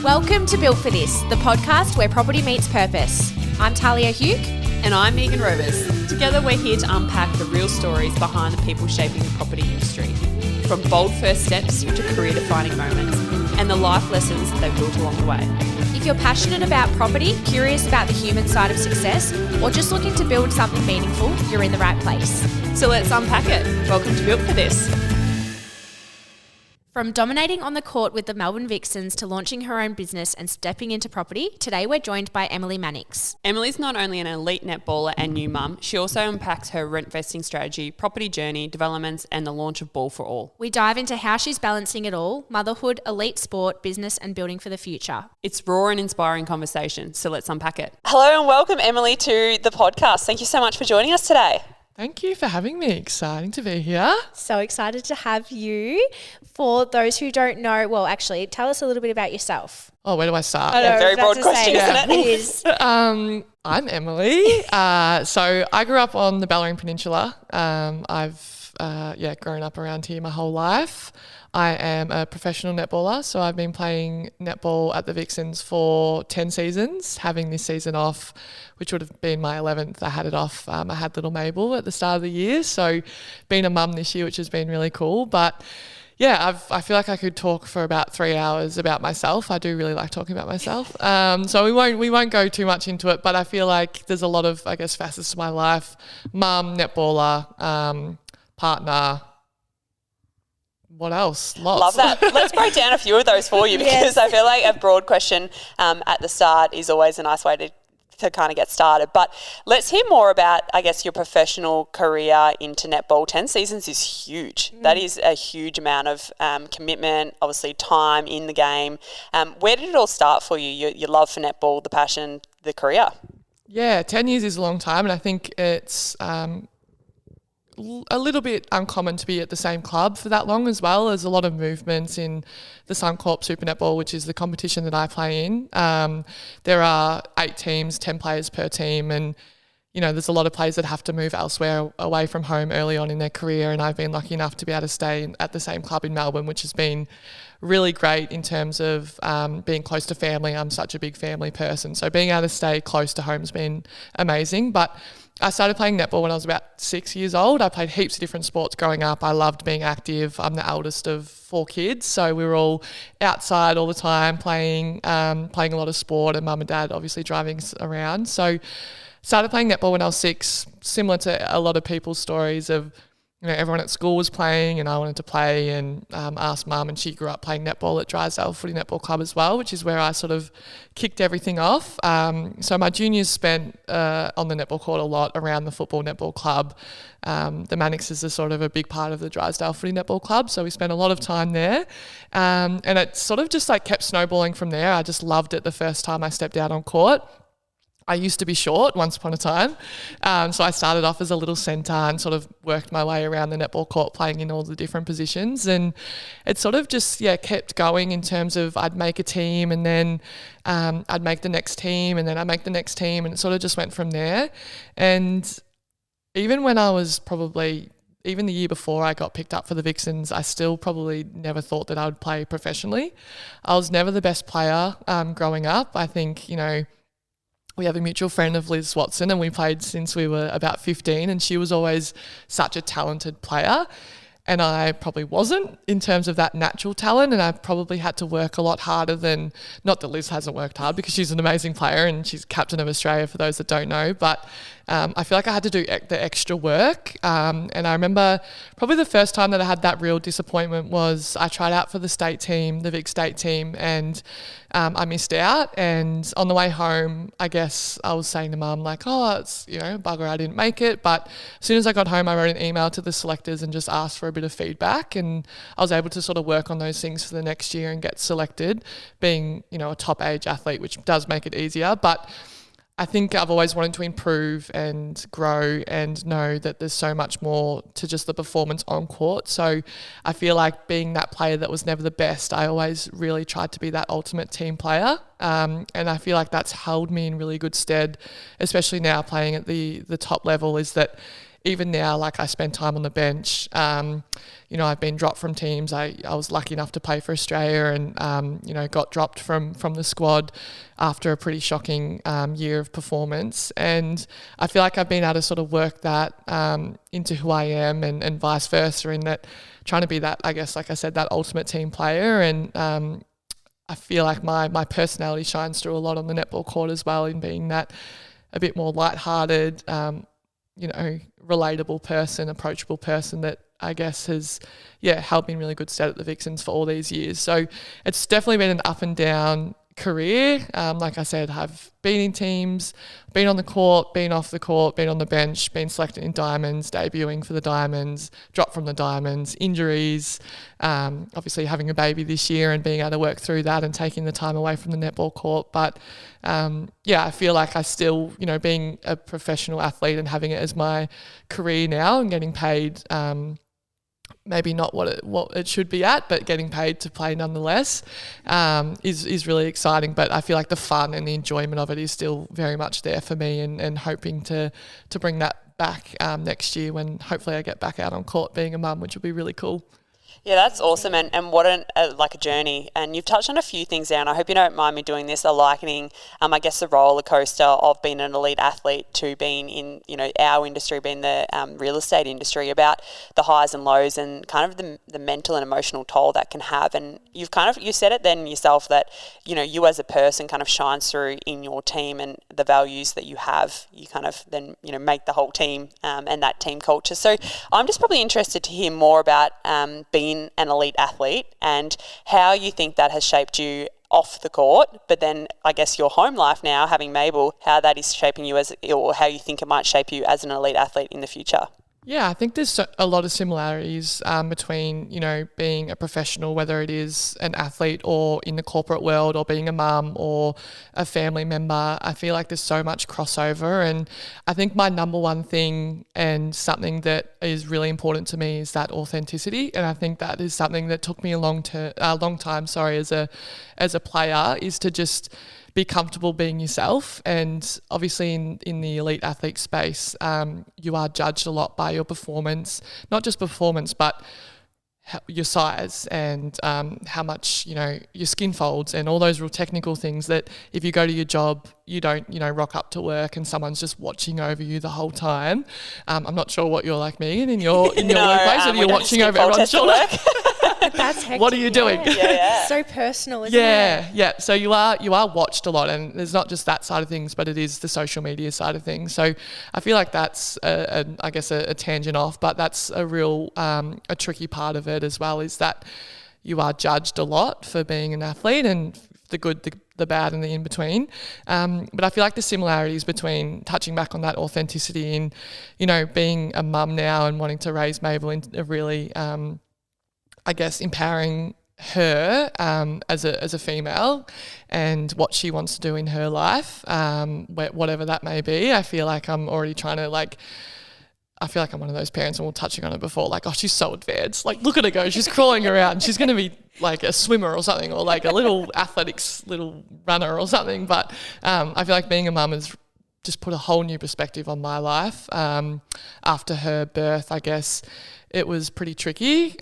Welcome to Built for This, the podcast where property meets purpose. I'm Talia Hugh. And I'm Megan Rovers. Together we're here to unpack the real stories behind the people shaping the property industry. From bold first steps to career-defining moments and the life lessons they've built along the way. If you're passionate about property, curious about the human side of success, or just looking to build something meaningful, you're in the right place. So let's unpack it. Welcome to Built for This. From dominating on the court with the Melbourne Vixens to launching her own business and stepping into property, today we're joined by Emily Mannix. Emily's not only an elite netballer and new mum, she also unpacks her rent vesting strategy, property journey, developments and the launch of Ball for All. We dive into how she's balancing it all: motherhood, elite sport, business and building for the future. It's raw and inspiring conversation, so let's unpack it. Hello and welcome, Emily, to the podcast. Thank you so much for joining us today. Thank you for having me. Exciting to be here. So excited to have you. For those who don't know, well, actually, tell us a little bit about yourself. Oh, where do I start? A very broad question, isn't it? It is. I'm Emily. So I grew up on the Bellarine Peninsula. I've grown up around here my whole life. I am a professional netballer, so I've been playing netball at the Vixens for 10 seasons, having this season off, which would have been my 11th. I had it off. I had little Mabel at the start of the year, so been a mum this year, which has been really cool. But yeah, I feel like I could talk for about 3 hours about myself. I do really like talking about myself. So we won't go too much into it, but I feel like there's a lot of, I guess, facets to my life. Mum, netballer, partner. What else? Lots. Love that. Let's break down a few of those for you, because I feel like a broad question at the start is always a nice way to kind of get started. But let's hear more about, I guess, your professional career into netball. 10 seasons is huge. That is a huge amount of commitment, obviously time in the game. Where did it all start for you? Your love for netball, the passion, the career? Yeah, 10 years is a long time, and I think it's a little bit uncommon to be at the same club for that long as well. There's a lot of movements in the Suncorp Super Netball, which is the competition that I play in. There are 8 teams, 10 players per team, and you know, there's a lot of players that have to move elsewhere away from home early on in their career, and I've been lucky enough to be able to stay at the same club in Melbourne, which has been really great in terms of being close to family. I'm such a big family person, so being able to stay close to home has been amazing. But I started playing netball when I was about 6 years old. I played heaps of different sports growing up. I loved being active. I'm the eldest of 4 kids, so we were all outside all the time playing a lot of sport, and mum and dad obviously driving us around. So started playing netball when I was 6, similar to a lot of people's stories of, you know, everyone at school was playing and I wanted to play, and asked mum, and she grew up playing netball at Drysdale Footy Netball Club as well, which is where I sort of kicked everything off. So my juniors spent on the netball court a lot around the football netball club. The Mannix is a sort of a big part of the Drysdale Footy Netball Club, so we spent a lot of time there. And it sort of just like kept snowballing from there. I just loved it the first time I stepped out on court. I used to be short once upon a time, so I started off as a little centre and sort of worked my way around the netball court playing in all the different positions, and it sort of just kept going in terms of I'd make a team, and then I'd make the next team, and then I'd make the next team, and it sort of just went from there. And even when I was even the year before I got picked up for the Vixens, I still probably never thought that I would play professionally. I was never the best player growing up. I think, you know, we have a mutual friend of Liz Watson, and we played since we were about 15, and she was always such a talented player. And I probably wasn't in terms of that natural talent, and I probably had to work a lot harder than, not that Liz hasn't worked hard because she's an amazing player and she's captain of Australia for those that don't know, but I feel like I had to do the extra work. And I remember probably the first time that I had that real disappointment was I tried out for the state team, the Vic state team, and I missed out. And on the way home, I guess I was saying to mum like, oh, it's, you know, bugger, I didn't make it. But as soon as I got home, I wrote an email to the selectors and just asked for a bit of feedback, and I was able to sort of work on those things for the next year and get selected, being, you know, a top age athlete, which does make it easier. But I think I've always wanted to improve and grow and know that there's so much more to just the performance on court. So I feel like being that player that was never the best, I always really tried to be that ultimate team player. And I feel like that's held me in really good stead, especially now playing at the top level, is that even now, like I spend time on the bench. You know, I've been dropped from teams. I was lucky enough to play for Australia and, you know, got dropped from the squad after a pretty shocking year of performance. And I feel like I've been able to sort of work that into who I am and vice versa, in that trying to be that, I guess, like I said, that ultimate team player. And I feel like my personality shines through a lot on the netball court as well, in being that a bit more lighthearted, you know, relatable person, approachable person that I guess has, held me in really good stead at the Vixens for all these years. So it's definitely been an up and down career. Like I said, I've been in teams, been on the court, been off the court, been on the bench, been selected in Diamonds, debuting for the Diamonds, dropped from the Diamonds, injuries, obviously having a baby this year and being able to work through that and taking the time away from the netball court. But I feel like I still, you know, being a professional athlete and having it as my career now and getting paid maybe not what it should be at, but getting paid to play nonetheless, is really exciting. But I feel like the fun and the enjoyment of it is still very much there for me, and hoping to bring that back next year when hopefully I get back out on court being a mum, which will be really cool. Yeah, that's awesome, and what a journey. And you've touched on a few things there, and I hope you don't mind me doing this, likening, I guess, the roller coaster of being an elite athlete to being in, you know, our industry, being the real estate industry, about the highs and lows and kind of the mental and emotional toll that can have. And you said it then yourself that, you know, you as a person kind of shines through in your team, and the values that you have, you kind of then, you know, make the whole team and that team culture. So I'm just probably interested to hear more about being an elite athlete and how you think that has shaped you off the court, but then I guess your home life now, having Mabel, how that is shaping you or how you think it might shape you as an elite athlete in the future. Yeah, I think there's a lot of similarities between, you know, being a professional, whether it is an athlete or in the corporate world, or being a mum or a family member. I feel like there's so much crossover, and I think my number one thing and something that is really important to me is that authenticity. And I think that is something that took me a long time as a player, is to just be comfortable being yourself. And obviously in the elite athlete space, you are judged a lot by your performance, not just performance, but your size and how much, you know, your skin folds and all those real technical things that if you go to your job, you don't, you know, rock up to work and someone's just watching over you the whole time. I'm not sure what you're like, Megan, in your workplace, whether you're watching over everyone's shoulder. That's hectic. What are you doing? Yeah. So personal, isn't it? Yeah. So you are watched a lot, and there's not just that side of things, but it is the social media side of things. So I feel like that's a tangent off, but that's a real a tricky part of it as well, is that you are judged a lot for being an athlete, and the good, the bad, and the in between. But I feel like the similarities between touching back on that authenticity and, you know, being a mum now and wanting to raise Mabel in a really empowering her as a female and what she wants to do in her life, whatever that may be. I feel like I'm already trying to I feel like I'm one of those parents, and we're touching on it before, like, oh, she's so advanced. Like, look at her go. She's crawling around. She's going to be like a swimmer or something, or like a little athletics little runner or something. But I feel like being a mum has just put a whole new perspective on my life. After her birth, I guess, it was pretty tricky.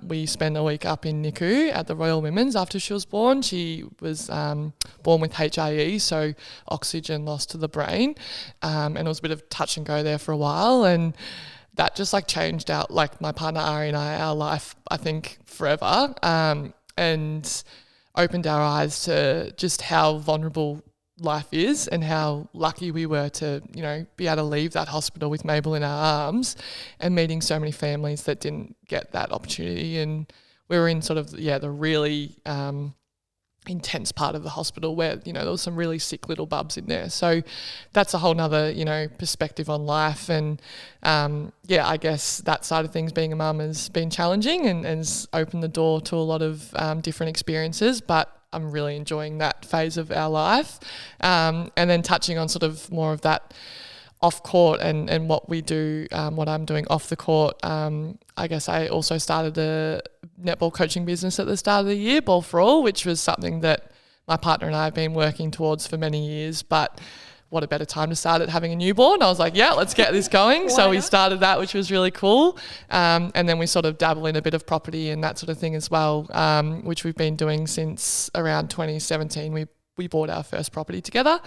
We spent a week up in NICU at the Royal Women's after she was born. She was born with HIE, so oxygen loss to the brain. And it was a bit of touch and go there for a while. And that just changed out, my partner Ari and I, our life, I think, forever. And opened our eyes to just how vulnerable life is and how lucky we were to, you know, be able to leave that hospital with Mabel in our arms, and meeting so many families that didn't get that opportunity. And we were in sort of, the really intense part of the hospital where, you know, there was some really sick little bubs in there. So that's a whole nother, you know, perspective on life. And I guess that side of things, being a mum, has been challenging and has opened the door to a lot of different experiences, but I'm really enjoying that phase of our life. And then touching on sort of more of that off court and what we do, what I'm doing off the court. I guess I also started a netball coaching business at the start of the year, Ball for All, which was something that my partner and I have been working towards for many years, but what a better time to start it having a newborn. I was like, yeah, let's get this going. So we started that, which was really cool. And then we sort of dabble in a bit of property and that sort of thing as well, which we've been doing since around 2017. We bought our first property together.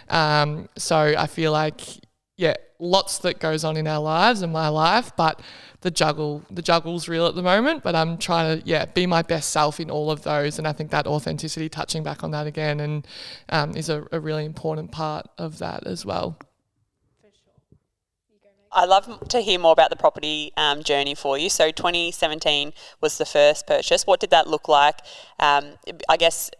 So I feel like, yeah, lots that goes on in our lives and my life, but the juggle's real at the moment, but I'm trying to, be my best self in all of those. And I think that authenticity, touching back on that again, and is a really important part of that as well. I love to hear more about the property journey for you. So 2017 was the first purchase. What did that look like? I guess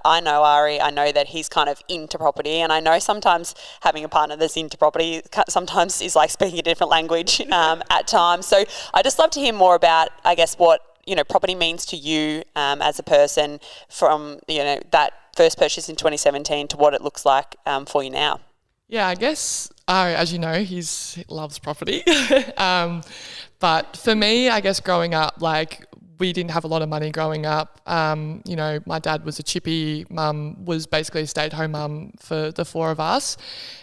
I know Ari, I know that he's kind of into property, and I know sometimes having a partner that's into property sometimes is like speaking a different language at times. So I just love to hear more about, I guess, what, property means to you as a person from, that first purchase in 2017 to what it looks like for you now. Yeah, I guess, as you know, he loves property. But for me, I guess growing up, like, we didn't have a lot of money growing up. My dad was a chippy, mum was basically a stay-at-home mum for the four of us.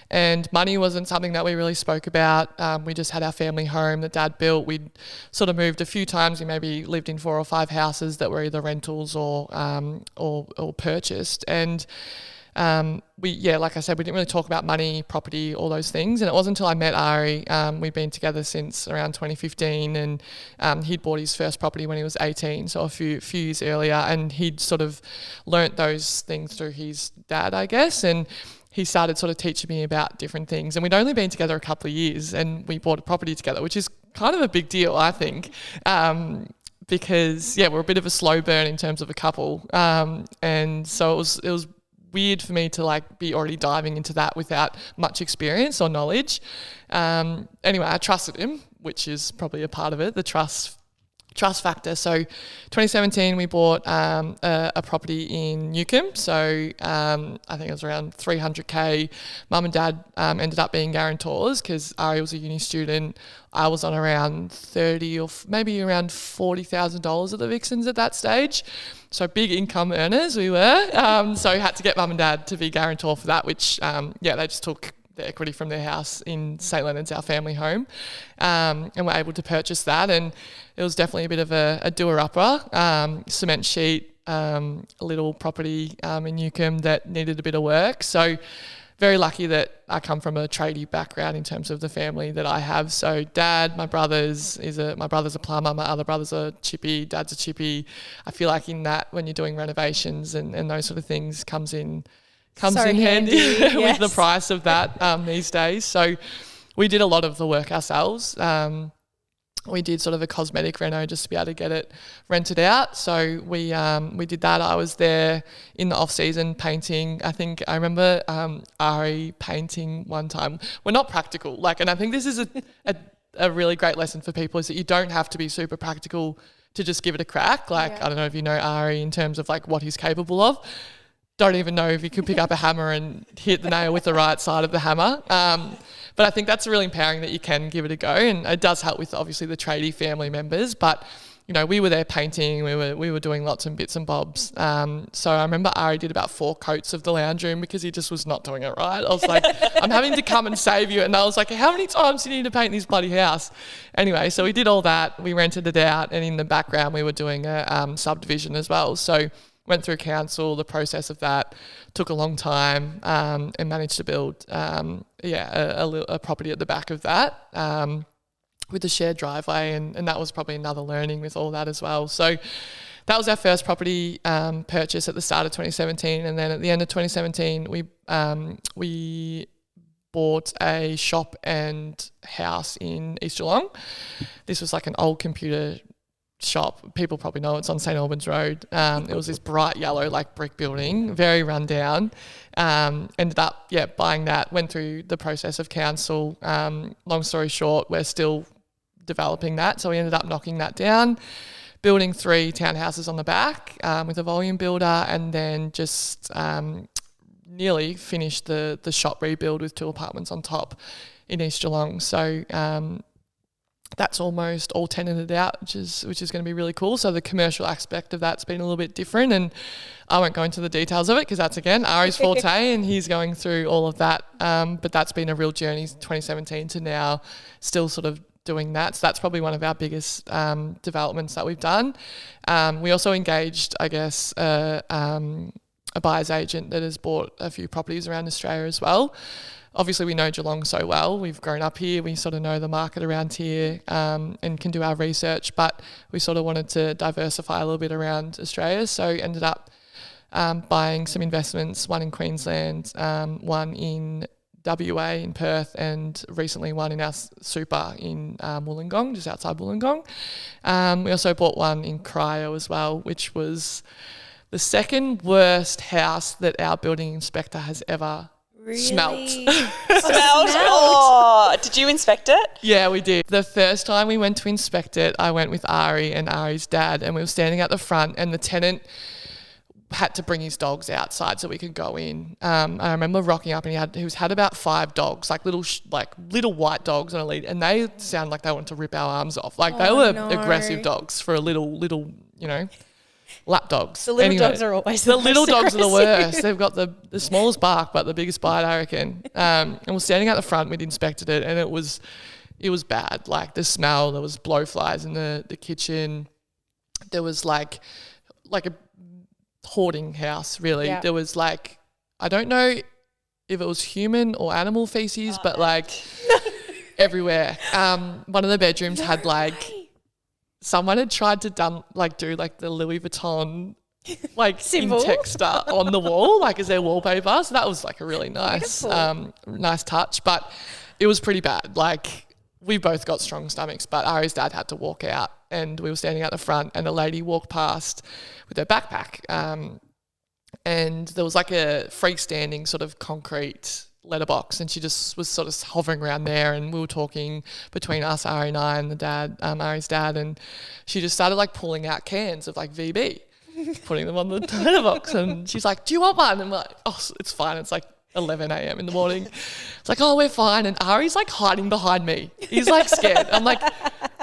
And money wasn't something that we really spoke about. We just had our family home that Dad built. We'd sort of moved a few times. We maybe lived in 4 or 5 houses that were either rentals or purchased. And like I said, we didn't really talk about money, property, all those things. And it wasn't until I met Ari, we've been together since around 2015, and he'd bought his first property when he was 18, so a few years earlier, and he'd sort of learnt those things through his dad, I guess, and he started sort of teaching me about different things. And we'd only been together a couple of years, and we bought a property together, which is kind of a big deal, I think. Because we're a bit of a slow burn in terms of a couple. And so it was weird for me to like be already diving into that without much experience or knowledge. Anyway, I trusted him, which is probably a part of it, the trust factor. So 2017 we bought a property in Newcomb. So I think it was around 300k. Mum and Dad ended up being guarantors because Ari was a uni student. I was on around 30 or maybe around $40,000 at the Vixens at that stage. So big income earners we were. So had to get Mum and Dad to be guarantor for that, which they just took the equity from their house in St Leonard's, our family home, and were able to purchase that. And it was definitely a bit of a doer-upper, cement sheet, a little property in Newcomb that needed a bit of work. So very lucky that I come from a tradie background in terms of the family that I have. So Dad, my brother's a plumber, my other brother's a chippy, Dad's a chippy. I feel like in that, when you're doing renovations and those sort of things, comes in handy yes. with the price of that these days. So we did a lot of the work ourselves. We did sort of a cosmetic reno just to be able to get it rented out. So we did that. I was there in the off season painting. I think I remember Ari painting one time. We're not practical, and I think this is a really great lesson for people, is that you don't have to be super practical to just give it a crack. I don't know if you know Ari in terms of what he's capable of. Don't even know if you could pick up a hammer and hit the nail with the right side of the hammer. But I think that's really empowering that you can give it a go, and it does help with obviously the tradie family members. But we were there painting, we were doing lots of bits and bobs. So I remember Ari did about 4 coats of the lounge room because he just was not doing it right. I was like, I'm having to come and save you. And I was like, how many times do you need to paint this bloody house? Anyway, so we did all that. We rented it out, and in the background we were doing a subdivision as well. So went through council, the process of that took a long time, and managed to build a property at the back of that with a shared driveway, and that was probably another learning with all that as well. So that was our first property purchase at the start of 2017, and then at the end of 2017 we bought a shop and house in East Geelong. This was like an old computer shop. People probably know it's on St Albans Road. It was this bright yellow brick building, very run down. Ended up buying that, went through the process of council. Long story short, we're still developing that, so we ended up knocking that down, building 3 townhouses on the back with a volume builder, and then just nearly finished the shop rebuild with 2 apartments on top in East Geelong. So that's almost all tenanted out, which is going to be really cool. So the commercial aspect of that's been a little bit different, and I won't go into the details of it because that's again Ari's forte, and he's going through all of that. But that's been a real journey, 2017 to now, still sort of doing that. So that's probably one of our biggest developments that we've done. We also engaged, I guess, a buyer's agent that has bought a few properties around Australia as well. Obviously, we know Geelong so well. We've grown up here. We sort of know the market around here and can do our research, but we sort of wanted to diversify a little bit around Australia. So ended up buying some investments, one in Queensland, one in WA in Perth, and recently one in our super in Wollongong, just outside Wollongong. We also bought one in Cryo as well, which was the second worst house that our building inspector has ever smelt. Oh, did you inspect it? Yeah, we did. The first time we went to inspect it, I went with Ari and Ari's dad, and we were standing at the front, and the tenant had to bring his dogs outside so we could go in. I remember rocking up, and he had about 5 dogs, like little white dogs on a lead, and they sound like they wanted to rip our arms off. Like they were aggressive dogs for a little lap dogs. The little dogs are always the little dogs are the worst. They've got the smallest bark, but the biggest bite, I reckon. And we're standing at the front. We'd inspected it, and it was bad. Like the smell, there was blowflies in the kitchen. There was like a hoarding house, really. Yeah. There was like, I don't know if it was human or animal feces, but like everywhere. One of the bedrooms had like. Someone had tried to do the Louis Vuitton in texture on the wall, as their wallpaper. So that was like a really nice touch, but it was pretty bad. Like we both got strong stomachs, but Ari's dad had to walk out, and we were standing at the front, and a lady walked past with her backpack, and there was like a freestanding sort of concrete letterbox, and she just was sort of hovering around there, and we were talking between us, Ari and I, and the dad, Ari's dad, and she just started like pulling out cans of like VB, putting them on the letterbox, and she's like, "Do you want one?" And I'm like, "Oh, it's fine." It's like 11 a.m. in the morning. It's like, "Oh, we're fine." And Ari's like hiding behind me. He's like scared. I'm like,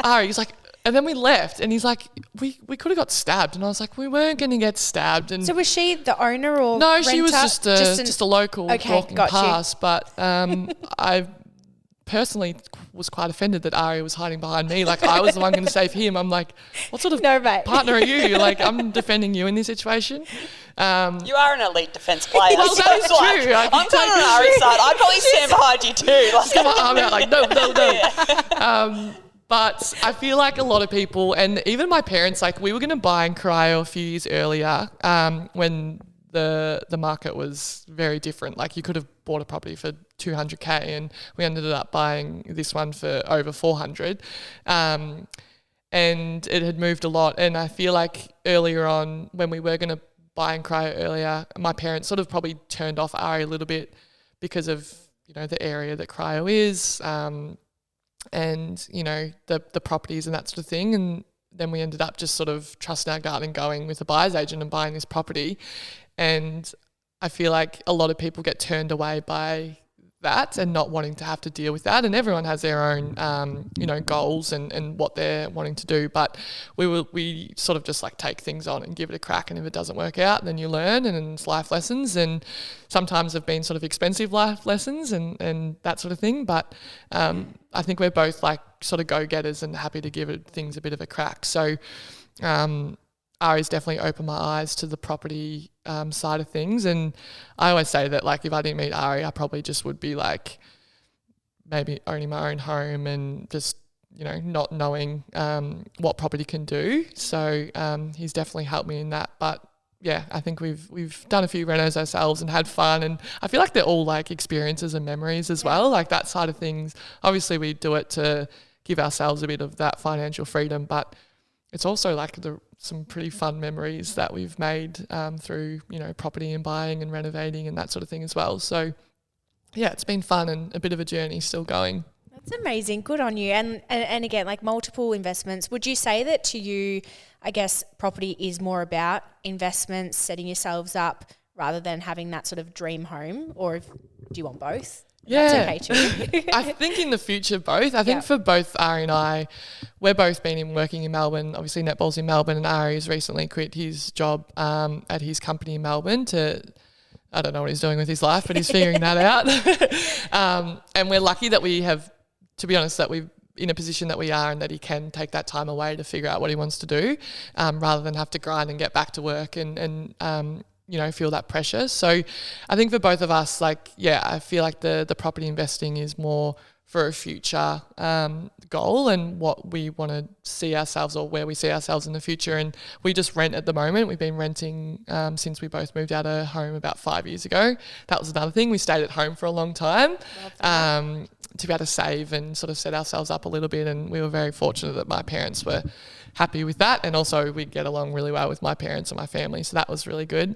Ari, he's like, and then we left, and he's like, we could have got stabbed. And I was like, we weren't going to get stabbed. And so was she the owner or no, renter? She was just a local walking past. But I personally was quite offended that Ari was hiding behind me. Like I was the one going to save him. I'm like, what sort of partner are you? Like I'm defending you in this situation. You are an elite defence player. Well, that is true. I'm on Ari's side. I'd probably stand behind you too. Just get my arm out like, no. But I feel like a lot of people, and even my parents, like we were going to buy in Cryo a few years earlier when the market was very different. Like you could have bought a property for 200K, and we ended up buying this one for over 400. And it had moved a lot. And I feel like earlier on when we were going to buy in Cryo earlier, my parents sort of probably turned off Ari a little bit because of, the area that Cryo is, and the properties and that sort of thing. And then we ended up just sort of trusting our gut and going with a buyer's agent and buying this property. And I feel like a lot of people get turned away by that and not wanting to have to deal with that. And everyone has their own goals and what they're wanting to do, but we sort of just like take things on and give it a crack, and if it doesn't work out, then you learn, and it's life lessons, and sometimes have been sort of expensive life lessons and that sort of thing. But I think we're both like sort of go-getters and happy to give things a bit of a crack. So Ari's definitely opened my eyes to the property side of things. And I always say that like if I didn't meet Ari, I probably just would be like maybe owning my own home and just, not knowing what property can do. So he's definitely helped me in that. But yeah, I think we've done a few renos ourselves and had fun, and I feel like they're all like experiences and memories as well, like that side of things. Obviously we do it to give ourselves a bit of that financial freedom, but it's also like some pretty fun memories that we've made through, property and buying and renovating and that sort of thing as well. So yeah, it's been fun and a bit of a journey still going. That's amazing. Good on you. And again, like multiple investments. Would you say that to you, I guess property is more about investments, setting yourselves up rather than having that sort of dream home, or do you want both? That's okay too. I think in the future both. I think for both Ari and I, we're both working in Melbourne. Obviously Netball's in Melbourne, and Ari has recently quit his job at his company in Melbourne to, I don't know what he's doing with his life, but he's figuring that out. And we're lucky that we have, to be honest, that we're in a position that we are, and that he can take that time away to figure out what he wants to do, rather than have to grind and get back to work and feel that pressure. So I think for both of us, I feel like the property investing is more for a future goal and what we want to see ourselves, or where we see ourselves in the future. And we just rent at the moment. We've been renting since we both moved out of home about 5 years ago. That was another thing. We stayed at home for a long time to be able to save and sort of set ourselves up a little bit. And we were very fortunate that my parents were happy with that, and also we get along really well with my parents and my family, so that was really good.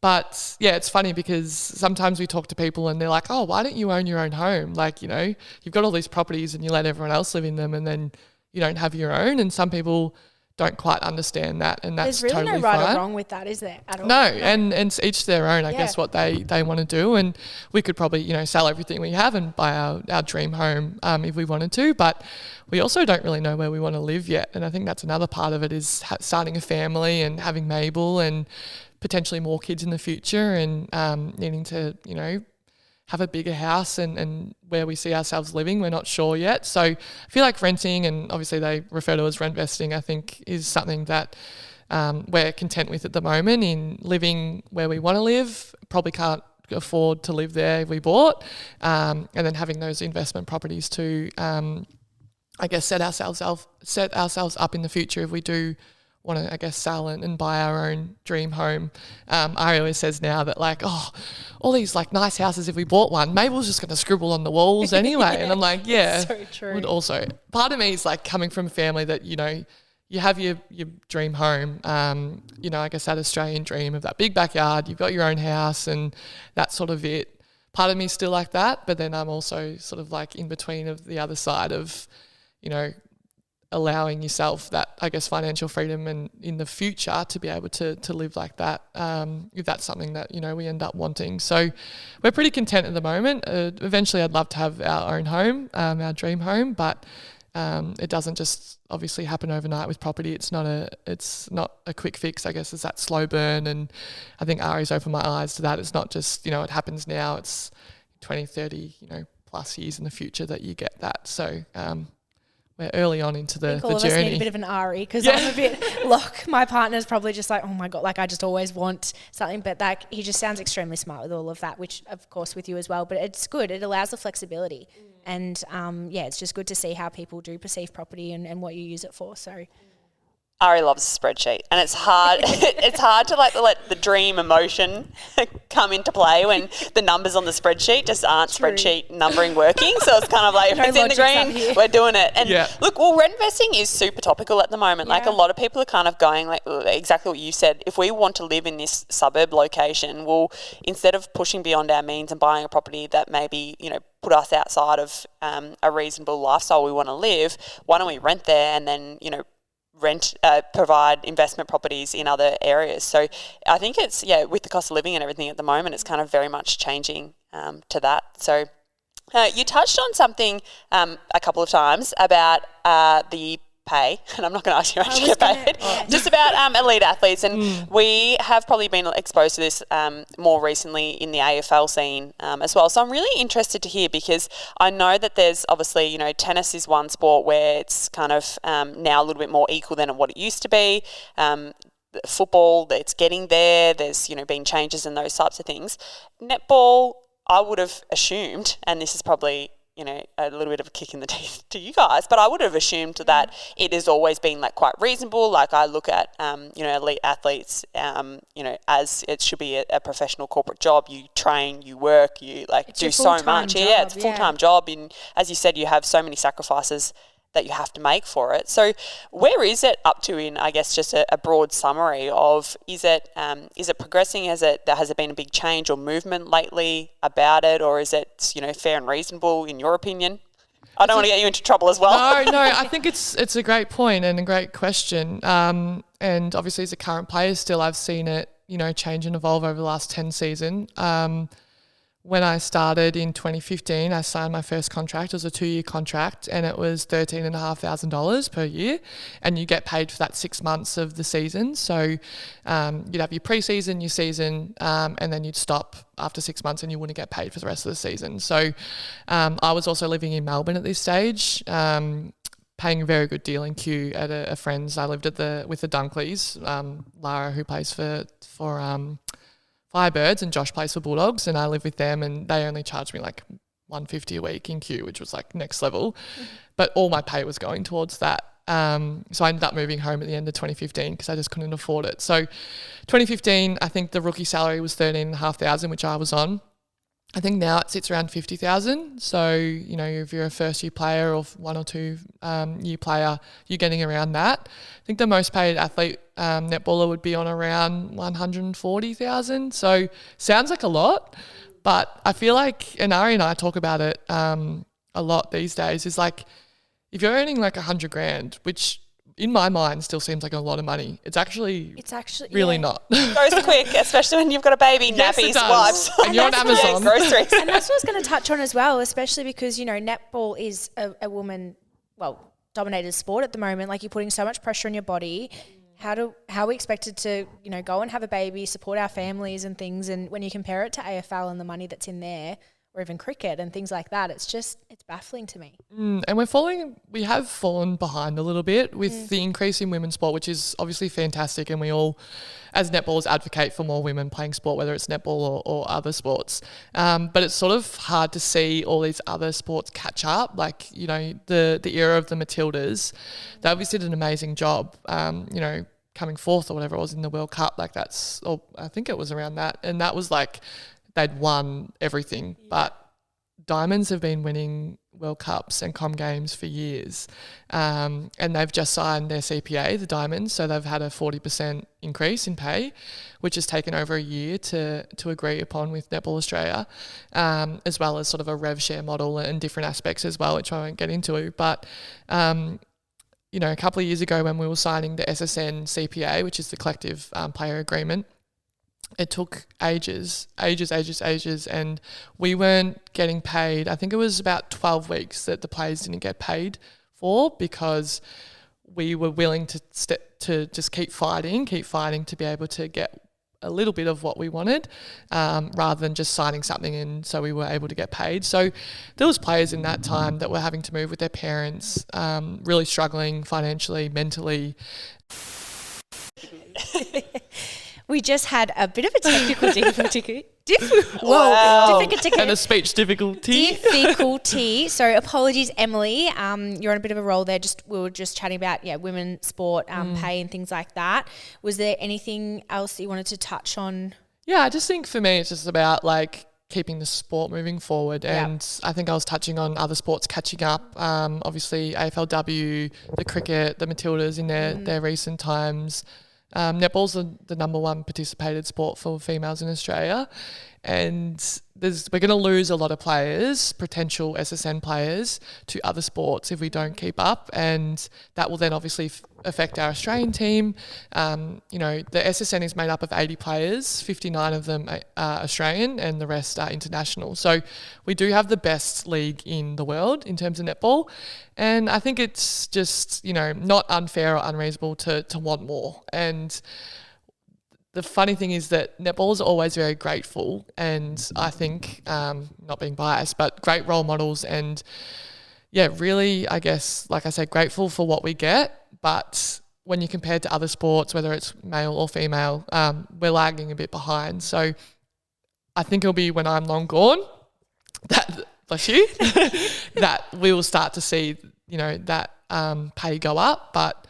But yeah, it's funny because sometimes we talk to people and they're like, oh, why don't you own your own home? You've got all these properties and you let everyone else live in them, and then you don't have your own. And some people don't quite understand that, and that's There's really totally no right fine. or wrong with that, is there, at all? No, and it's each their own, I guess, what they want to do. And we could probably, sell everything we have and buy our dream home if we wanted to, but we also don't really know where we want to live yet. And I think that's another part of it, is starting a family and having Mabel and potentially more kids in the future, and needing to, have a bigger house and where we see ourselves living. We're not sure yet. So I feel like renting, and obviously they refer to as rent vesting, I think is something that we're content with at the moment, in living where we want to live. Probably can't afford to live there if we bought, and then having those investment properties to, set ourselves up in the future if we do want to, sell and buy our own dream home. Ari always says now that all these nice houses, if we bought one, Mabel's just going to scribble on the walls anyway. And I'm like, yeah. So true. But also, part of me is coming from a family that, you have your dream home, that Australian dream of that big backyard, you've got your own house and that's sort of it. Part of me is still like that, but then I'm also sort of in between of the other side of, allowing yourself that, financial freedom and in the future to be able to live like that, if that's something that, we end up wanting. So we're pretty content at the moment. Eventually I'd love to have our own home, our dream home, but it doesn't just obviously happen overnight with property. It's not a quick fix, I guess. It's that slow burn, and I think Ari's opened my eyes to that. It's not just, it happens now. It's 20, 30, plus years in the future that you get that. So we're early on into the journey. All of us need a bit of an Ari, because I'm a bit, my partner's probably just oh my God, I just always want something, but he just sounds extremely smart with all of that, which of course with you as well, but it's good. It allows the flexibility. And it's just good to see how people do perceive property and what you use it for. So Ari loves a spreadsheet, and it's hard. It's hard to let the dream emotion come into play when the numbers on the spreadsheet just aren't spreadsheet numbering working. So it's kind of if it's in the green, we're doing it. And look, rent investing is super topical at the moment. A lot of people are kind of going exactly what you said. If we want to live in this suburb location, well, instead of pushing beyond our means and buying a property that maybe put us outside of a reasonable lifestyle we want to live, why don't we rent there and then provide investment properties in other areas. So I think it's, with the cost of living and everything at the moment, it's kind of very much changing to that. So you touched on something a couple of times about the pay, and I'm not going to ask you how much you get paid, just about elite athletes. And we have probably been exposed to this more recently in the AFL scene as well. So I'm really interested to hear, because I know that there's obviously, tennis is one sport where it's kind of now a little bit more equal than what it used to be. Football, it's getting there. There's, been changes in those types of things. Netball, I would have assumed, and this is probably a little bit of a kick in the teeth to you guys, but I would have assumed that it has always been quite reasonable. I look at, elite athletes, as it should be a professional corporate job. You train, you work, you do so much. It's a full-time job. And as you said, you have so many sacrifices that you have to make for it. So where is it up to in, I guess, just a broad summary of, is it progressing? Has there been a big change or movement lately about it, or is it, fair and reasonable in your opinion? I don't want to get you into trouble as well. No, I think it's a great point and a great question. And obviously as a current player still, I've seen it, change and evolve over the last 10 seasons. when I started in 2015, I signed my first contract. It was a 2-year contract, and it was $13,500 per year, and you get paid for that 6 months of the season. So you'd have your pre-season, your season, and then you'd stop after 6 months, and you wouldn't get paid for the rest of the season. So I was also living in Melbourne at this stage, paying a very good deal in Q at a friend's. I lived with the Dunkleys, Lara, who plays for Firebirds, and Josh plays for Bulldogs, and I live with them, and they only charged me like $150 a week in Q, which was like next level. But all my pay was going towards that. So I ended up moving home at the end of 2015 because I just couldn't afford it. So 2015, I think the rookie salary was $13,500, which I was on. I think now it sits around $50,000. So, if you're a first year player or 1 or 2 year player, you're getting around that. I think the most paid athlete netballer would be on around $140,000. So sounds like a lot, but I feel like, and Ari and I talk about it a lot these days, is like, if you're earning like $100,000, which in my mind still seems like a lot of money, it's actually really not. Goes quick, especially when you've got a baby, yes, nappies, wipes. And you're on Amazon. Groceries. And that's what I was going to touch on as well, especially because, netball is a woman, dominated sport at the moment. Like, you're putting so much pressure on your body. How are we expected to, go and have a baby, support our families and things? And when you compare it to AFL and the money that's in there, or even cricket and things like that, it's baffling to me. And we have fallen behind a little bit with the increase in women's sport, which is obviously fantastic, and we all, as netballers, advocate for more women playing sport, whether it's netball or other sports. But it's sort of hard to see all these other sports catch up. Like, the era of the Matildas, they obviously did an amazing job, coming fourth or whatever it was in the World Cup. Like, I think it was around that. And that was like, they'd won everything, but Diamonds have been winning World Cups and Com Games for years, and they've just signed their CPA, the Diamonds, so they've had a 40% increase in pay, which has taken over a year to agree upon with Netball Australia, as well as sort of a rev share model and different aspects as well, which I won't get into. But a couple of years ago when we were signing the SSN CPA, which is the collective player agreement, it took ages, and we weren't getting paid. I think it was about 12 weeks that the players didn't get paid for, because we were willing to just keep fighting to be able to get a little bit of what we wanted, rather than just signing something in so we were able to get paid. So there was players in that time that were having to move with their parents, really struggling financially, mentally. We just had a bit of a technical difficulty. And a speech difficulty. So apologies, Emily. You're on a bit of a roll there. We were just chatting about women's sport pay and things like that. Was there anything else that you wanted to touch on? Yeah, I just think for me it's just about like keeping the sport moving forward, and I think I was touching on other sports catching up. Obviously AFLW, the cricket, the Matildas in their recent times. Netball's the number one participated sport for females in Australia, and we're going to lose a lot of players, potential SSN players, to other sports if we don't keep up, and that will then obviously affect our Australian team. The SSN is made up of 80 players, 59 of them are Australian and the rest are international. So we do have the best league in the world in terms of netball, and I think it's just, not unfair or unreasonable to want more. And the funny thing is that netballers are always very grateful, and I think, not being biased, but great role models, and really, I guess, like I said, grateful for what we get. But when you compare to other sports, whether it's male or female, we're lagging a bit behind. So I think it'll be when I'm long gone that, bless you, that we will start to see, that pay go up. But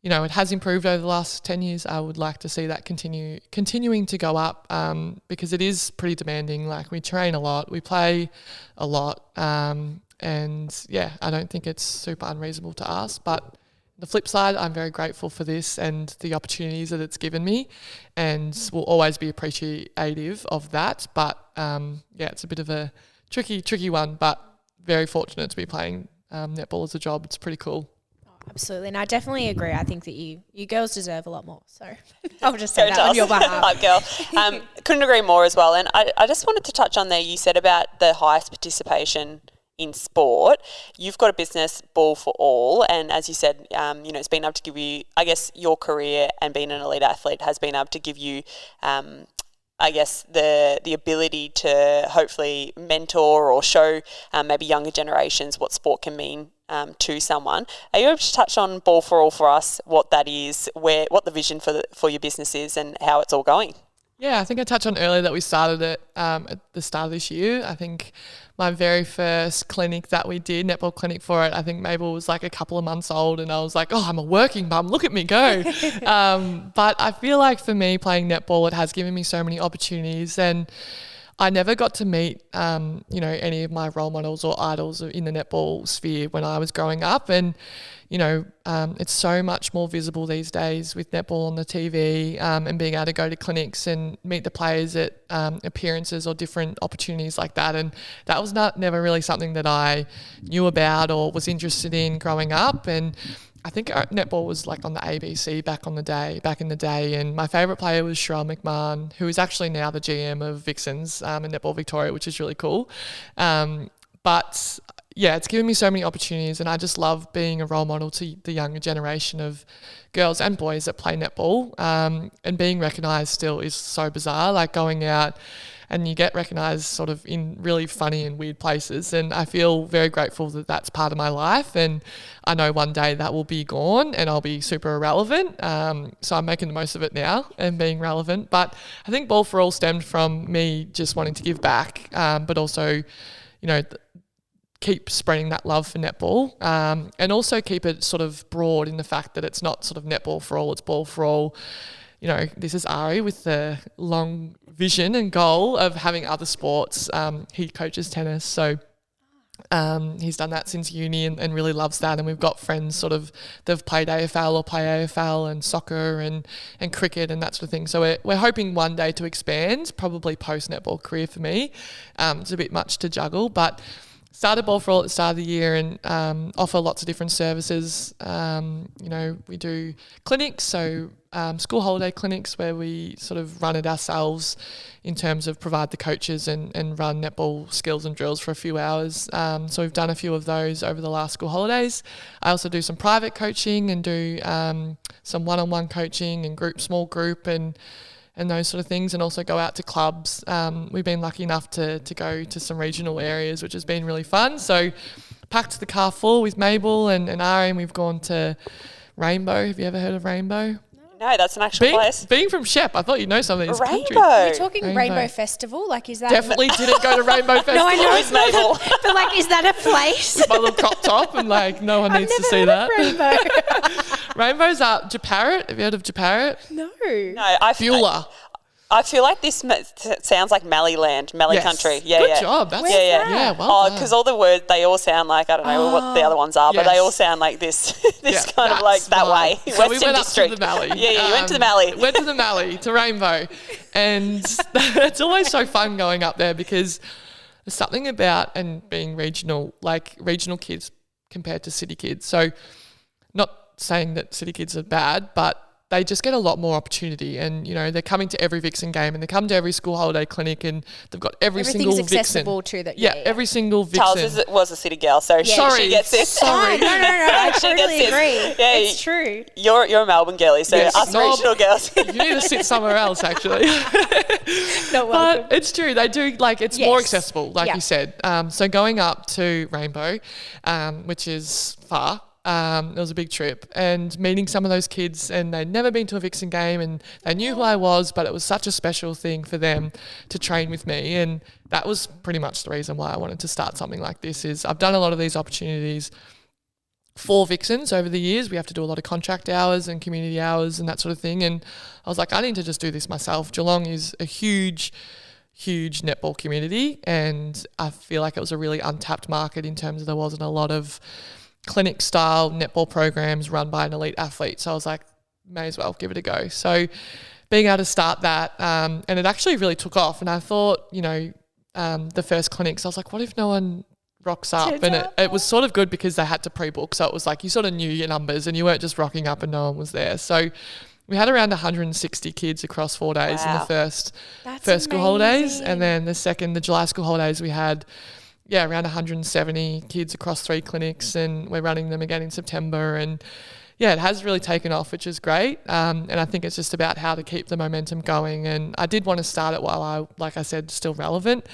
it has improved over the last 10 years. I would like to see that continuing to go up, because it is pretty demanding. Like, we train a lot, we play a lot, and I don't think it's super unreasonable to ask. But the flip side, I'm very grateful for this and the opportunities that it's given me, and will always be appreciative of that. But it's a bit of a tricky one, but very fortunate to be playing netball as a job. It's pretty cool. Absolutely, and I definitely agree. I think that you girls deserve a lot more. So I'll just say that on your behalf. Hot girl. couldn't agree more as well. And I just wanted to touch on there, you said about the highest participation in sport. You've got a business, Ball for All, and as you said, it's been able to give you, I guess, your career and being an elite athlete has been able to give you I guess the ability to hopefully mentor or show maybe younger generations what sport can mean to someone. Are you able to touch on Ball for All for us, what that is, what the vision for your business is and how it's all going? Yeah, I think I touched on earlier that we started it at the start of this year. I think my very first clinic that we did, netball clinic for it, I think Mabel was like a couple of months old and I was like, oh, I'm a working mum, look at me go. But I feel like for me playing netball, it has given me so many opportunities, and I never got to meet, any of my role models or idols in the netball sphere when I was growing up. And, it's so much more visible these days with netball on the TV and being able to go to clinics and meet the players at appearances or different opportunities like that. And that was never really something that I knew about or was interested in growing up. And I think netball was like on the ABC back in the day, and my favourite player was Sherelle McMahon, who is actually now the GM of Vixens in Netball Victoria, which is really cool. But yeah, it's given me so many opportunities, and I just love being a role model to the younger generation of girls and boys that play netball. And being recognised still is so bizarre, like going out and you get recognised sort of in really funny and weird places. And I feel very grateful that that's part of my life. And I know one day that will be gone and I'll be super irrelevant. So I'm making the most of it now and being relevant. But I think Ball for All stemmed from me just wanting to give back, but also, keep spreading that love for netball, and also keep it sort of broad in the fact that it's not sort of netball for all, it's ball for all. This is Ari with the long vision and goal of having other sports. He coaches tennis, so he's done that since uni and really loves that. And we've got friends sort of that have played AFL or play AFL and soccer and cricket and that sort of thing. So we're hoping one day to expand, probably post-netball career for me. It's a bit much to juggle, but started Ball for All at the start of the year and offer lots of different services. We do clinics, so school holiday clinics where we sort of run it ourselves in terms of provide the coaches and run netball skills and drills for a few hours. So we've done a few of those over the last school holidays. I also do some private coaching and do some one-on-one coaching and small group and those sort of things, and also go out to clubs. We've been lucky enough to go to some regional areas, which has been really fun. So packed the car full with Mabel and Ari, and we've gone to Rainbow. Have you ever heard of Rainbow? No, that's an actual place. Being from Shep, I thought you know some of these countries. Rainbow. You're talking Rainbow Festival? Like, is that... Definitely didn't go to Rainbow Festival. No, I know. With Mabel. But, like, is that a place? With my little crop top and, like, no one needs to see that. Rainbow. Rainbow's Japarut. Have you heard of Japarut? No. No, Beulah. I feel like this sounds like Mallee country. Yeah, Good yeah. job. That's Yeah, well done. because all the words, they all sound like, I don't know what the other ones are, but they Yes. all sound like this kind of that's like that way. right. So we Western went District. up to the Mallee. Yeah, you went to the Mallee. Went to the Mallee, to Rainbow. And it's always so fun going up there because there's something about and being regional, like regional kids compared to city kids. So not saying that city kids are bad, but they just get a lot more opportunity, and they're coming to every Vixen game and they come to every school holiday clinic and they've got every single Vixen. Everything's accessible to that. Yeah, every single Vixen. Charles was a city girl, so she gets this. Sorry. No, I She gets totally this. agree. Yeah, It's true. You're a Melbourne girlie, so Yes. us No, regional girls. You need to sit somewhere else, actually. Not welcome. But it's true. They do, like, it's more Yes. accessible, like Yeah. you said. So going up to Rainbow, which is far, it was a big trip, and meeting some of those kids, and they'd never been to a Vixen game and they knew who I was, but it was such a special thing for them to train with me. And that was pretty much the reason why I wanted to start something like this. Is I've done a lot of these opportunities for Vixens over the years. We have to do a lot of contract hours and community hours and that sort of thing. And I was like, I need to just do this myself. Geelong is a huge netball community, and I feel like it was a really untapped market in terms of there wasn't a lot of clinic style netball programs run by an elite athlete. So I was like, may as well give it a go. So being able to start that, and it actually really took off. And I thought, the first clinics, I was like, what if no one rocks up? And it was sort of good because they had to pre-book. So it was like you sort of knew your numbers and you weren't just rocking up and no one was there. So we had around 160 kids across 4 days in the Wow. first That's school holidays. amazing. And then the July school holidays, we had, around 170 kids across 3 clinics, and we're running them again in September. And it has really taken off, which is great. And I think it's just about how to keep the momentum going. And I did want to start it while I, like I said, still relevant.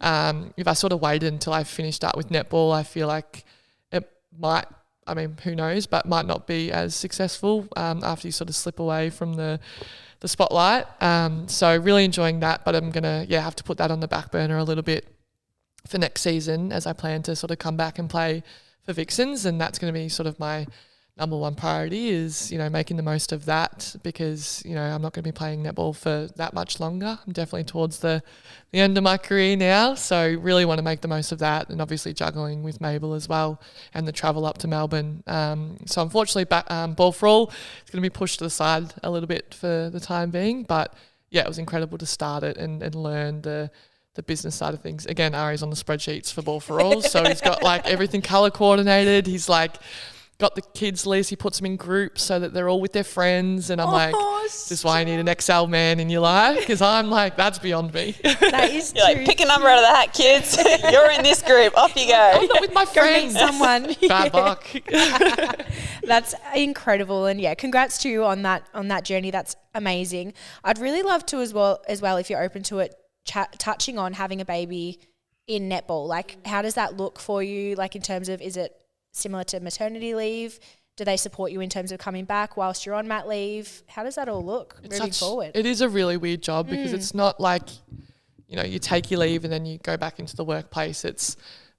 If I sort of waited until I finished up with netball, I feel like it might, I mean, who knows, but might not be as successful after you sort of slip away from the spotlight. So really enjoying that, but I'm going to, have to put that on the back burner a little bit for next season, as I plan to sort of come back and play for Vixens. And that's going to be sort of my number one priority is, making the most of that, because, I'm not going to be playing netball for that much longer. I'm definitely towards the end of my career now. So really want to make the most of that, and obviously juggling with Mabel as well and the travel up to Melbourne. So unfortunately, ball for all is going to be pushed to the side a little bit for the time being. But it was incredible to start it and learn the business side of things. Again, Ari's on the spreadsheets for ball for all. So he's got like everything color coordinated. He's like got the kids list. He puts them in groups so that they're all with their friends. And I'm like, this is why I need an Excel man in your life, because I'm like, that's beyond me. That is You're like, pick a number out of the hat, kids. You're in this group. Off you go. I'm not with my Go meet friends. someone. Bad luck. That's incredible, and congrats to you on that journey. That's amazing. I'd really love to as well if you're open to it, touching on having a baby in netball. Like, how does that look for you? Like, in terms of, is it similar to maternity leave? Do they support you in terms of coming back whilst you're on mat leave? How does that all look moving forward? It is a really weird job, because it's not like, you take your leave and then you go back into the workplace. It's,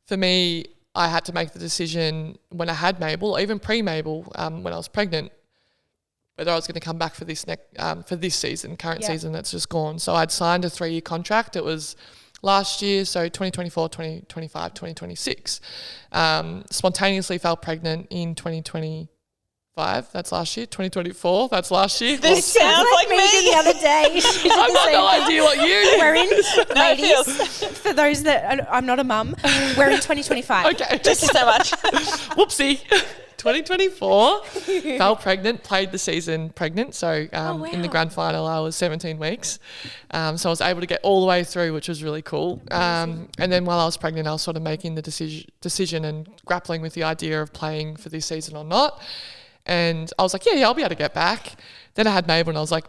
for me, I had to make the decision when I had Mabel, or even pre-Mabel, when I was pregnant, whether I was going to come back for this season, current season that's just gone. So I'd signed a 3-year contract. It was last year, so 2024, 2025, 2026. Spontaneously fell pregnant in 2025. That's last year. 2024. That's last year. This sounds like me. the other day. I've got no idea what you. We're in, No, it ladies, for those that, I'm not a mum, we're in 2025. Okay. Thank you so much. Whoopsie. 2024, fell pregnant, played the season pregnant. So in the grand final, I was 17 weeks. So I was able to get all the way through, which was really cool. And then while I was pregnant, I was sort of making the decision and grappling with the idea of playing for this season or not. And I was like, I'll be able to get back. Then I had Mabel, and I was like,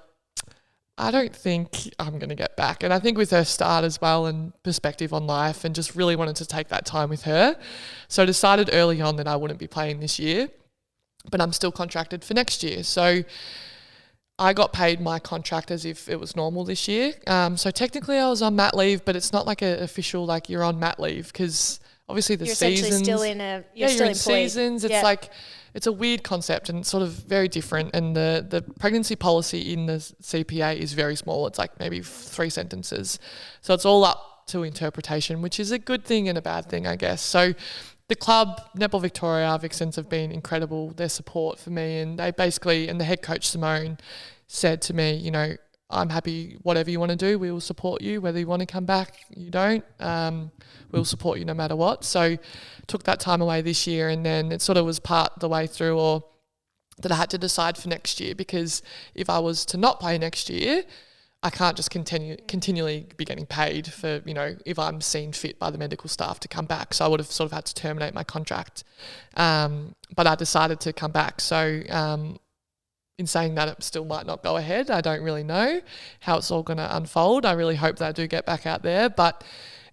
I don't think I'm going to get back. And I think with her start as well, and perspective on life, and just really wanted to take that time with her. So I decided early on that I wouldn't be playing this year, but I'm still contracted for next year. So I got paid my contract as if it was normal this year. So technically I was on mat leave, but it's not like an official, like you're on mat leave, because obviously the You're seasons. essentially still in you're still in employed. seasons. It's like, it's a weird concept and sort of very different. And the pregnancy policy in the CPA is very small. It's like maybe 3 sentences. So it's all up to interpretation, which is a good thing and a bad thing, I guess. So the club, Netball Victoria, Vixens, have been incredible, their support for me. And they basically, and the head coach, Simone, said to me, I'm happy, whatever you want to do, we will support you. Whether you want to come back, you don't, we'll support you no matter what. So took that time away this year, and then it sort of was part the way through, or that I had to decide for next year, because if I was to not play next year, I can't just continually be getting paid for, if I'm seen fit by the medical staff to come back. So I would have sort of had to terminate my contract. But I decided to come back. So in saying that, it still might not go ahead. I don't really know how it's all going to unfold. I really hope that I do get back out there, but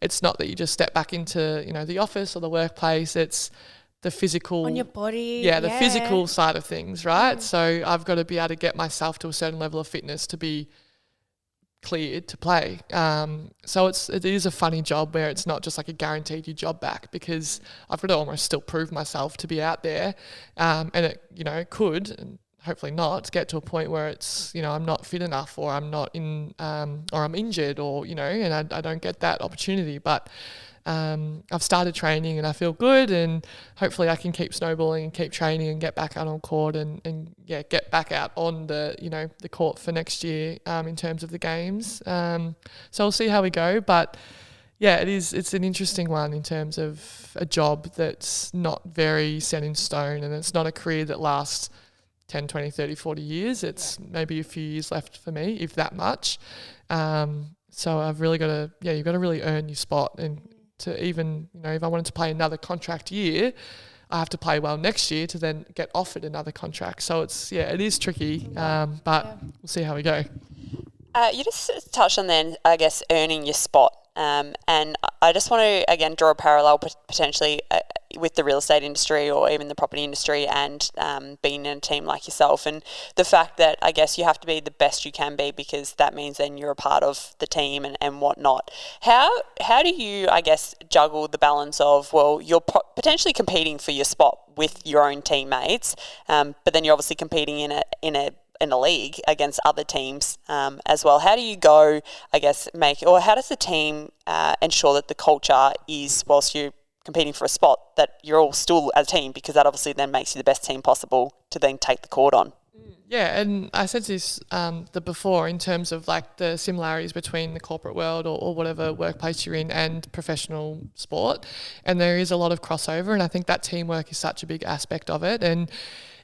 it's not that you just step back into, the office or the workplace. It's the physical. On your body. Yeah, the physical side of things, right? So I've got to be able to get myself to a certain level of fitness to be cleared to play. So it is a funny job where it's not just like a guaranteed your job back, because I've got to almost still prove myself to be out there. And it could, and hopefully not, get to a point where it's, I'm not fit enough, or I'm not in, or I'm injured, or, and I don't get that opportunity. But I've started training and I feel good, and hopefully I can keep snowballing and keep training and get back out on court and get back out on the, the court for next year in terms of the games. So we'll see how we go. But yeah, it's an interesting one in terms of a job that's not very set in stone, and it's not a career that lasts 10, 20, 30, 40 years. It's maybe a few years left for me, if that much. So I've really got to, you've got to really earn your spot. And to even, if I wanted to play another contract year, I have to play well next year to then get offered another contract. So it's, it is tricky, but we'll see how we go. You just touched on then, I guess, earning your spot. And I just want to, again, draw a parallel potentially with the real estate industry or even the property industry and being in a team like yourself, and the fact that I guess you have to be the best you can be, because that means then you're a part of the team and whatnot. How do you, I guess, juggle the balance of, well, you're potentially competing for your spot with your own teammates, but then you're obviously competing in a league against other teams as well. How do you go, I guess, how does the team ensure that the culture is, whilst you're competing for a spot, that you're all still a team, because that obviously then makes you the best team possible to then take the court on? Yeah, and I said this before in terms of like the similarities between the corporate world or whatever workplace you're in and professional sport, and there is a lot of crossover, and I think that teamwork is such a big aspect of it, and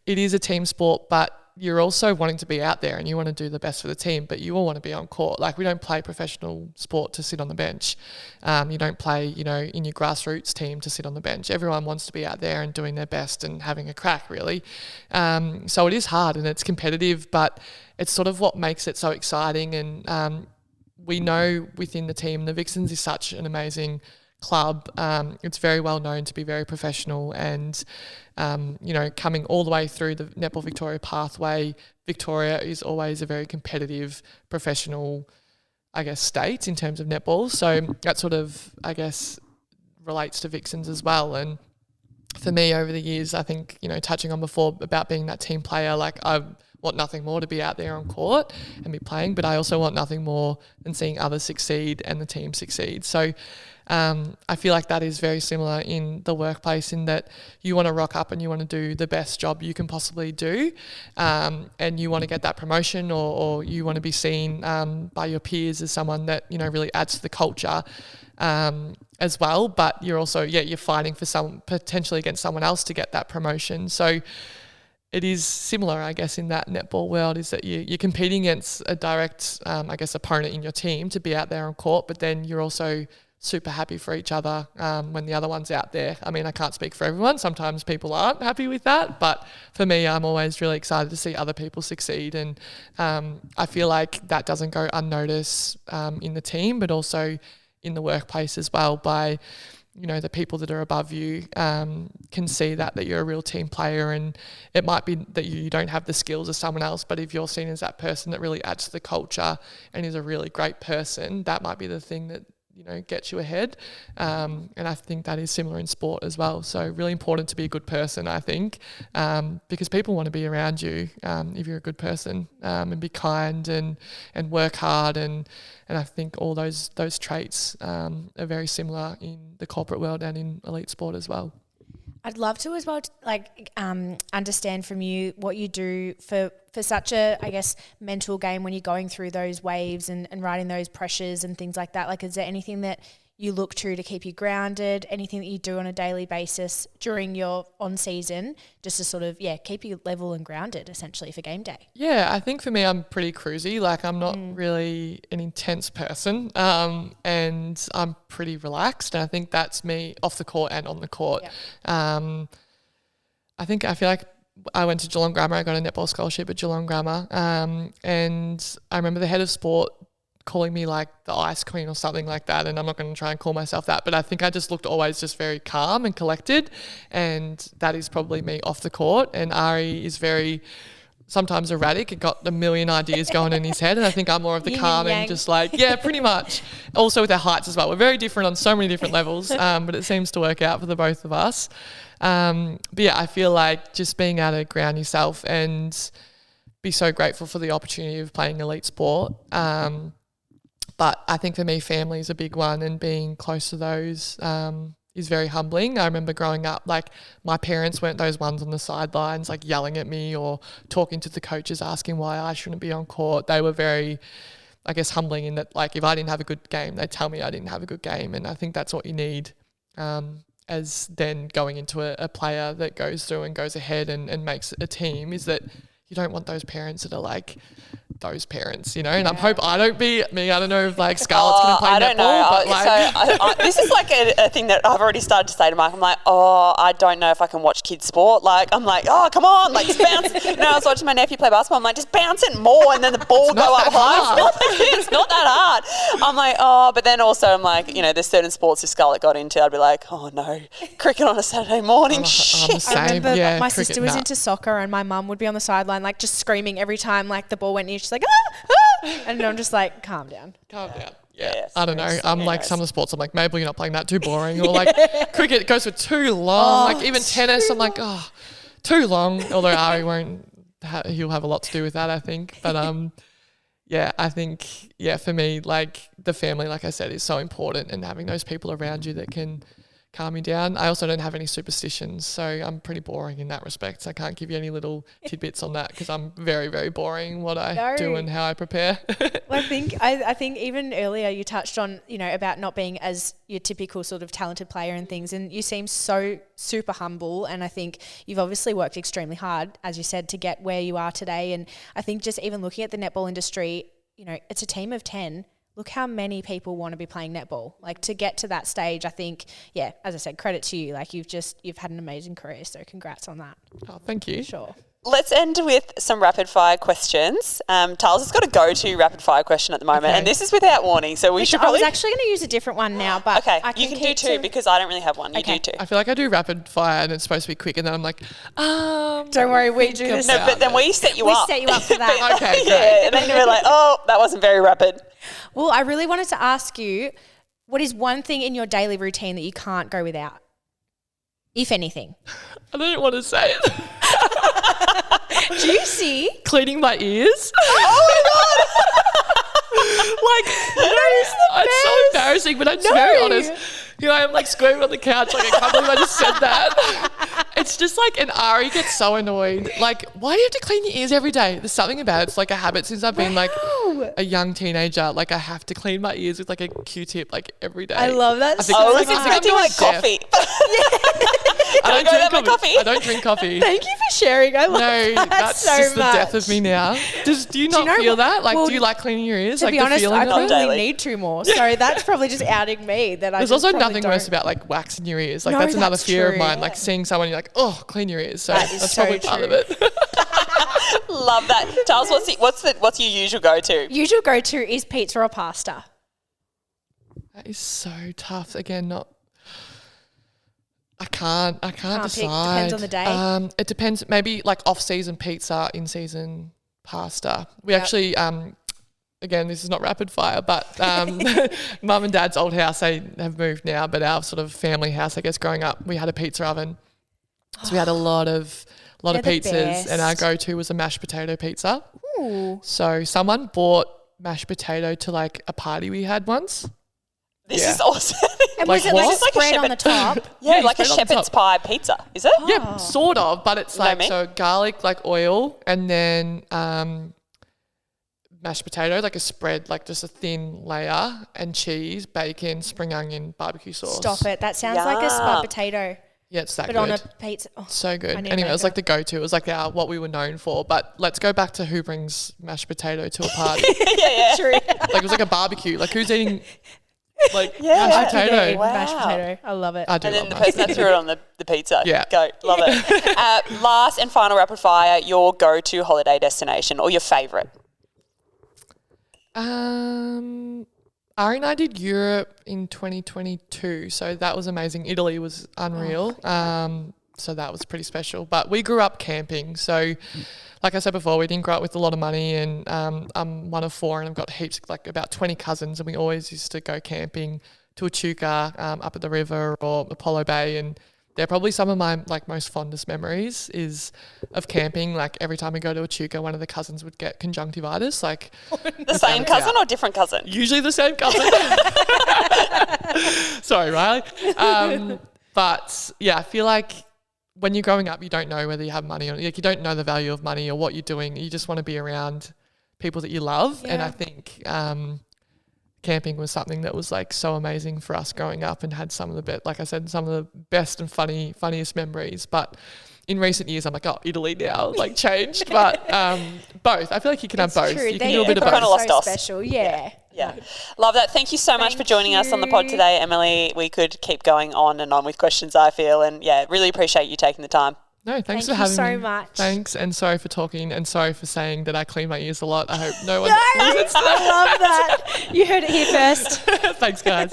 it is a team sport, but you're also wanting to be out there and you want to do the best for the team, but you all want to be on court. Like, we don't play professional sport to sit on the bench. You don't play, in your grassroots team to sit on the bench. Everyone wants to be out there and doing their best and having a crack, really. So it is hard and it's competitive, but it's sort of what makes it so exciting. And we know within the team, the Vixens is such an amazing club. It's very well known to be very professional, and coming all the way through the Netball Victoria pathway, Victoria is always a very competitive, professional, I guess, state in terms of netball. So that sort of, I guess, relates to Vixens as well. And for me, over the years, I think, touching on before about being that team player, like, I want nothing more to be out there on court and be playing, but I also want nothing more than seeing others succeed and the team succeed. So I feel like that is very similar in the workplace, in that you want to rock up and you want to do the best job you can possibly do, and you want to get that promotion, or you want to be seen by your peers as someone that really adds to the culture as well. But you're also you're fighting for potentially against someone else to get that promotion. So it is similar, I guess, in that netball world, is that you're competing against a direct, opponent in your team to be out there on court, but then you're also super happy for each other when the other one's out there. I mean, I can't speak for everyone. Sometimes people aren't happy with that, but for me, I'm always really excited to see other people succeed, and I feel like that doesn't go unnoticed in the team, but also in the workplace as well, by the people that are above you can see that you're a real team player, and it might be that you don't have the skills of someone else, but if you're seen as that person that really adds to the culture and is a really great person, that might be the thing that gets you ahead. And I think that is similar in sport as well. So really important to be a good person, I think, because people want to be around you if you're a good person, and be kind and work hard, and I think all those traits are very similar in the corporate world and in elite sport as well. I'd love to as well, understand from you what you do for such a, I guess, mental game when you're going through those waves and riding those pressures and things like that. Like, is there anything that you look to keep you grounded, anything that you do on a daily basis during your on-season, just to sort of, keep you level and grounded, essentially, for game day? Yeah, I think for me, I'm pretty cruisy. Like, I'm not really an intense person, and I'm pretty relaxed. And I think that's me off the court and on the court. Yeah. I feel like I went to Geelong Grammar. I got a netball scholarship at Geelong Grammar, and I remember the head of sport calling me like the ice queen or something like that, and I'm not going to try and call myself that, but I think I just looked always just very calm and collected, and that is probably me off the court. And Ari is very sometimes erratic. He got a million ideas going in his head, and I think I'm more of the calm and just like, pretty much. Also with our heights as well, we're very different on so many different levels, but it seems to work out for the both of us. But I feel like just being able to ground yourself and be so grateful for the opportunity of playing elite sport. But I think for me, family is a big one, and being close to those is very humbling. I remember growing up, like, my parents weren't those ones on the sidelines, like, yelling at me or talking to the coaches asking why I shouldn't be on court. They were very, I guess, humbling in that, like, if I didn't have a good game, they'd tell me I didn't have a good game. And I think that's what you need as then going into a player that goes through and goes ahead and makes a team, is that you don't want those parents that are like those parents, you know. And I hope I don't be me. I don't know if like Scarlett's going to play netball. I don't know. But like This is like a thing that I've already started to say to Mark. I'm like, I don't know if I can watch kids sport. Like, I'm like, come on, like just bounce. I was watching my nephew play basketball. I'm like, just bounce it more, and then the ball go up high. It's not that hard. I'm like, but then also I'm like, there's certain sports if Scarlett got into, I'd be like, oh no, cricket on a Saturday morning. Shit. I remember my sister was into soccer, and my mum would be on the sideline like just screaming every time like the ball went in. She's like, and I'm just like, calm down. Yeah. I don't know. I'm like some of the sports. I'm like, Mabel, you're not playing that, too boring. Or like cricket goes for too long. Like even tennis, I'm like, too long. Although Ari won't. He'll have a lot to do with that, I think. But I think for me, like the family, like I said, is so important, and having those people around you that can calm me down. I also don't have any superstitions, so I'm pretty boring in that respect. So I can't give you any little tidbits on that because I'm very, very boring what I do and how I prepare. Well, I think even earlier you touched on, about not being as your typical sort of talented player and things, and you seem so super humble, and I think you've obviously worked extremely hard, as you said, to get where you are today. And I think just even looking at the netball industry, it's a team of 10. Look how many people want to be playing netball. Like to get to that stage, I think, as I said, credit to you. Like you've had an amazing career, so congrats on that. Oh, thank you. Sure. Let's end with some rapid fire questions. Tals has got a go-to rapid fire question at the moment, and this is without warning, so we should probably... I was actually going to use a different one now, but okay, you can do two because I don't really have one. You do two. I feel like I do rapid fire and it's supposed to be quick, and then I'm like, don't worry, we do this. No, but then we set you up. We set you up for that. Okay, great. Yeah, and then you were like, that wasn't very rapid. Well, I really wanted to ask you, what is one thing in your daily routine that you can't go without, if anything? I don't want to say it. Juicy. Cleaning my ears. Oh my God. It's so embarrassing, but I'm just very honest. I am like squirming on the couch, like I can't believe I just said that. It's just like, and Ari gets so annoyed. Like, why do you have to clean your ears every day? There's something about it. It's like a habit since I've been like a young teenager. Like I have to clean my ears with like a Q-tip like every day. I love that. I was expecting like coffee. I don't drink coffee. Thank you for sharing. I love that that's so just much. the death of me now. Do you not feel that? Like, do you like cleaning your ears? To like be honest, I of probably need to more. So that's probably just outing me. There's also nothing worse about like waxing your ears. Like that's another fear of mine. Like seeing someone, you're like, clean your ears. So that's probably part of it. Love that. Charles, what's your usual go-to? Usual go-to is pizza or pasta. That is so tough. Again, I can't decide. Pick. Depends on the day. It depends. Maybe like off-season pizza, in-season pasta. We actually, again, this is not rapid fire, but mum and dad's old house, they have moved now, but our sort of family house, I guess, growing up, we had a pizza oven. So we had a lot of pizzas, and our go-to was a mashed potato pizza. Ooh. So someone bought mashed potato to like a party we had once. This is awesome. And was it like spread on the top? Yeah, like a shepherd's pie pizza, is it? Yeah, sort of, but it's like so garlic, like oil, and then mashed potato, like a spread, like just a thin layer, and cheese, bacon, spring onion, barbecue sauce. Stop it. That sounds like a spud potato. Yeah, it's that but good. on a pizza. Oh, so good. Anyway, it was like the go-to. It was like what we were known for. But let's go back to who brings mashed potato to a party. Yeah. True. Like it was like a barbecue. Like who's eating mashed potato? Wow. Mashed potato. I love it. I do. And then love the mashed person that threw it on the pizza. Yeah. Go. Love it. Last and final rapid fire, your go-to holiday destination or your favourite? Ari and I did Europe in 2022, so that was amazing. Italy was unreal. So that was pretty special. But we grew up camping, so like I said before, we didn't grow up with a lot of money, and I'm one of four, and I've got heaps, like about 20 cousins, and we always used to go camping to Echuca, up at the river or Apollo Bay, and they're probably some of my like most fondest memories is of camping. Like every time we go to Echuca, one of the cousins would get conjunctivitis. Like the same cousin or different cousin? Usually the same cousin. Sorry, Riley. But yeah, I feel like when you're growing up, you don't know whether you have money or like you don't know the value of money or what you're doing. You just want to be around people that you love, and I think camping was something that was like so amazing for us growing up and had some of the like I said, some of the best and funniest memories. But in recent years, I'm like, oh, Italy now, like changed. But both. I feel like you can have both. True. You can do a bit of both. Kinda lost so us. special. Yeah. Yeah. Love that. Thank you so much for joining us on the pod today, Emily. We could keep going on and on with questions, I feel. And yeah, really appreciate you taking the time. No, thanks Thank for you having so me. much. Thanks, and sorry for talking, and sorry for saying that I clean my ears a lot. I hope no one listens to that. I love that. You heard it here first. Thanks, guys.